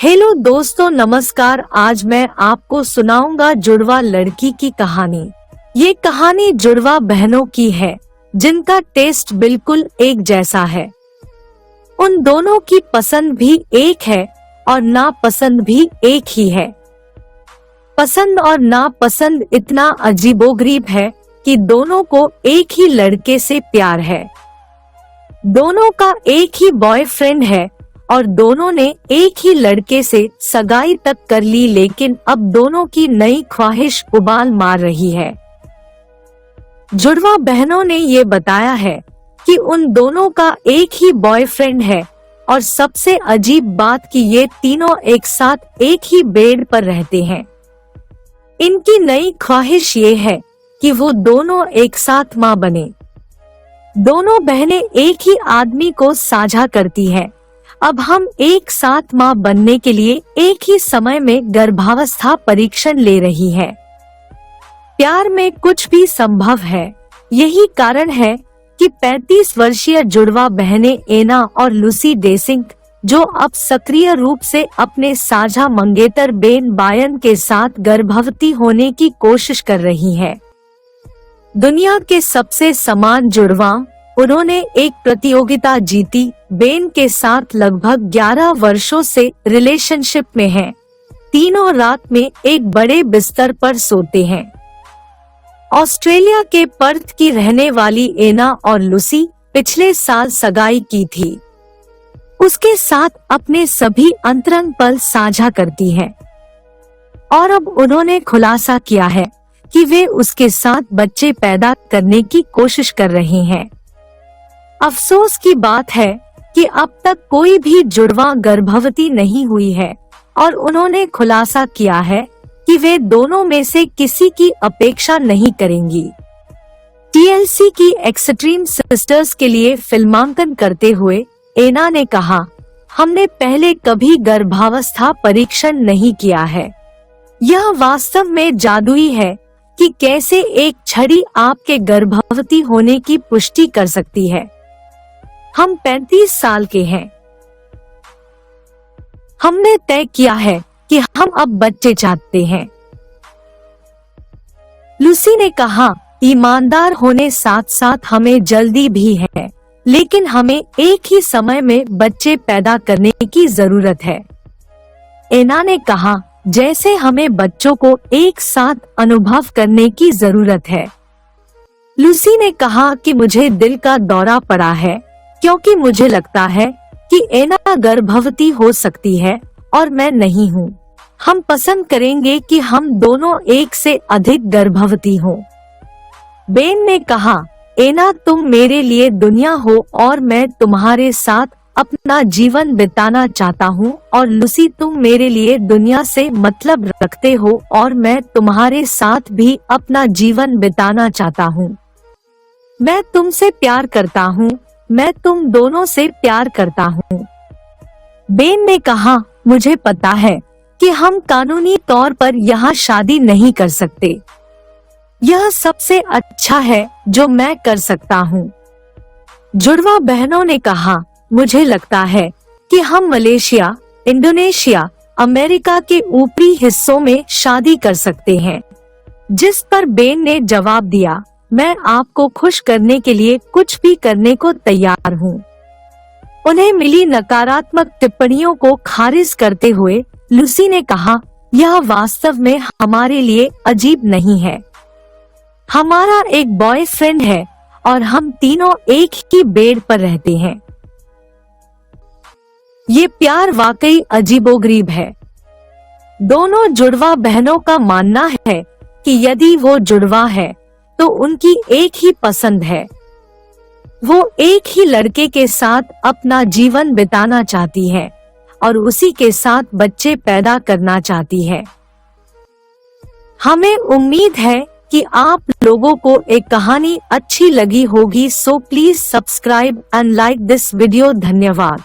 Hello दोस्तों, नमस्कार। आज मैं आपको सुनाऊंगा जुड़वा लड़की की कहानी। ये कहानी जुड़वा बहनों की है जिनका टेस्ट बिल्कुल एक जैसा है। उन दोनों की पसंद भी एक है और नापसंद भी एक ही है। पसंद और नापसंद इतना अजीबोगरीब है कि दोनों को एक ही लड़के से प्यार है। दोनों का एक ही बॉयफ्रेंड है और दोनों ने एक ही लड़के से सगाई तक कर ली, लेकिन अब दोनों की नई ख्वाहिश उबाल मार रही है। जुड़वा बहनों ने ये बताया है कि उन दोनों का एक ही बॉयफ्रेंड है और सबसे अजीब बात कि ये तीनों एक साथ एक ही बेड पर रहते हैं। इनकी नई ख्वाहिश ये है कि वो दोनों एक साथ मां बने। दोनों बहनें एक ही आदमी को साझा करती है। अब हम एक साथ मां बनने के लिए एक ही समय में गर्भावस्था परीक्षण ले रही है। प्यार में कुछ भी संभव है। यही कारण है कि 35 वर्षीय जुड़वा बहनें एना और लूसी डेसिंग, जो अब सक्रिय रूप से अपने साझा मंगेतर बेन बायन के साथ गर्भवती होने की कोशिश कर रही है। दुनिया के सबसे समान जुड़वा, उन्होंने एक प्रतियोगिता जीती। बेन के साथ लगभग 11 वर्षों से रिलेशनशिप में हैं। तीनों रात में एक बड़े बिस्तर पर सोते हैं। ऑस्ट्रेलिया के पर्थ की रहने वाली एना और लूसी पिछले साल सगाई की थी। उसके साथ अपने सभी अंतरंग पल साझा करती हैं और अब उन्होंने खुलासा किया है कि वे उसके साथ बच्चे पैदा करने की कोशिश कर रहे हैं। अफसोस की बात है कि अब तक कोई भी जुड़वा गर्भवती नहीं हुई है और उन्होंने खुलासा किया है कि वे दोनों में से किसी की अपेक्षा नहीं करेंगी। TLC की एक्सट्रीम सिस्टर्स के लिए फिल्मांकन करते हुए एना ने कहा, हमने पहले कभी गर्भावस्था परीक्षण नहीं किया है। यह वास्तव में जादुई है कि कैसे एक छड़ी आपके गर्भवती होने की पुष्टि कर सकती है। हम 35 साल के हैं। हमने तय किया है कि हम अब बच्चे चाहते हैं। लूसी ने कहा, ईमानदार होने साथ साथ हमें जल्दी भी है, लेकिन हमें एक ही समय में बच्चे पैदा करने की जरूरत है। एना ने कहा, जैसे हमें बच्चों को एक साथ अनुभव करने की जरूरत है। लूसी ने कहा कि मुझे दिल का दौरा पड़ा है क्योंकि मुझे लगता है कि एना गर्भवती हो सकती है और मैं नहीं हूँ। हम पसंद करेंगे कि हम दोनों एक से अधिक गर्भवती हों। बेन ने कहा, एना तुम मेरे लिए दुनिया हो और मैं तुम्हारे साथ अपना जीवन बिताना चाहता हूँ, और लूसी तुम मेरे लिए दुनिया से मतलब रखते हो और मैं तुम्हारे साथ भी अपना जीवन बिताना चाहता हूँ। मैं तुमसे प्यार करता हूँ। मैं तुम दोनों से प्यार करता हूँ। बेन ने कहा, मुझे पता है कि हम कानूनी तौर पर यहाँ शादी नहीं कर सकते। यह सबसे अच्छा है जो मैं कर सकता हूँ। जुड़वा बहनों ने कहा, मुझे लगता है कि हम मलेशिया, इंडोनेशिया, अमेरिका के ऊपरी हिस्सों में शादी कर सकते हैं। जिस पर बेन ने जवाब दिया, मैं आपको खुश करने के लिए कुछ भी करने को तैयार हूँ। उन्हें मिली नकारात्मक टिप्पणियों को खारिज करते हुए लूसी ने कहा, यह वास्तव में हमारे लिए अजीब नहीं है। हमारा एक बॉयफ्रेंड है और हम तीनों एक ही बेड पर रहते हैं। ये प्यार वाकई अजीबोगरीब है। दोनों जुड़वा बहनों का मानना है कि यदि वो जुड़वा है तो उनकी एक ही पसंद है। वो एक ही लड़के के साथ अपना जीवन बिताना चाहती है और उसी के साथ बच्चे पैदा करना चाहती है। हमें उम्मीद है कि आप लोगों को एक कहानी अच्छी लगी होगी, so please subscribe and like this video. धन्यवाद।